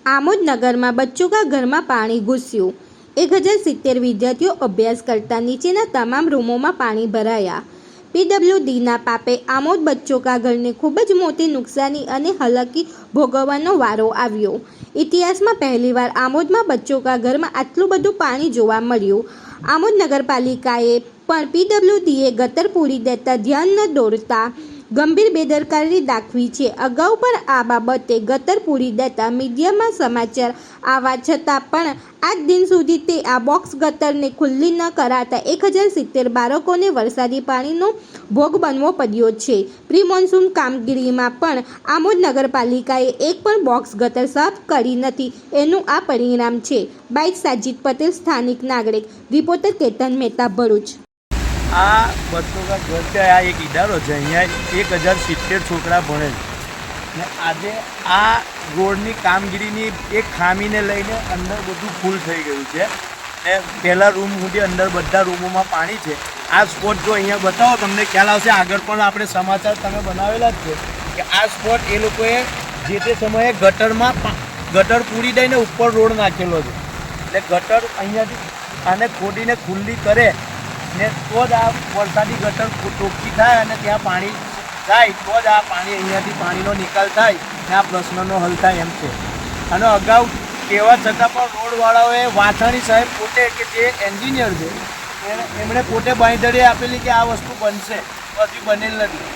आमोद नगर में बच्चों का घर में पानी घुस्યું। 1070 विद्यार्थीओ अभ्यास करता नीचेना तमाम रूमों में पानी भराया। पीडब्ल्यूडी पापे आमोद बच्चों का घर ने खूब ज मोटी नुकसानी अने हालाकी भोगवવાનો वारो આવ્યો। इतिहास में पहलीवार आमोद में बच्चों का घर में आटलू बधु पानी जोवा मळ्युं। आमोद नगरपालिकाए पण पीडब्ल्यूडीए गटर पूरी देता ध्यान न दौरता गंभीर बेदरकारी दाखवी छे। अगाऊ पण आ बाबते गटर पूरी देता मीडिया में समाचार आवा छतां पण आज दिन सुधी ते आ बॉक्स गटर ने खुल्ली न कराता 1070 बाळकोने वरसादी पाणीनो भोग बनवो पड्यो छे। प्री मोन्सून कामगीरी में पण आमोद नगरपालिकाए एक पण बॉक्स गटर साफ करी नथी एनुं आ परिणाम छे। बाइट साजिद पटेल, स्थानिक नागरिक। रिपोर्टर केतन मेहता, भरूच। आ बच्चों का घर છે આ એક ઇદારો છે। અહીંયા 1070 છોકરા ભણે છે ને આજે આ રોડની કામગીરીની એક ખામીને લઈને અંદર બધું ફૂલ થઈ ગયું છે ને પહેલા રૂમ સુધી અંદર બધા રૂમોમાં પાણી છે। આ સ્પોટ જો અહીંયા બતાવો તમને ખ્યાલ આવશે। આગળ પણ આપણે સમાચાર તમે બનાવેલા જ છે કે આ સ્પોટ એ લોકોએ જે તે સમયે ગટર પૂરી દઈને ઉપર રોડ નાખેલો છે એટલે ગટર અહીંયાથી આને ખોદીને ખુલ્લી કરે ને તો જ આ વરસાદી ગટર ટોકી થાય અને ત્યાં પાણી જાય તો જ આ પાણી અહીંયાથી પાણીનો નિકાલ થાય ને આ પ્રશ્નનો હલ થાય એમ છે। અને અગાઉ કહેવા છતાં પણ રોડવાળાઓએ વાછાણી સાહેબ પોતે કે જે એન્જિનિયર છે એમણે પોતે બાંયધરી આપેલી કે આ વસ્તુ બનશે, તો હજી બનેલ નથી।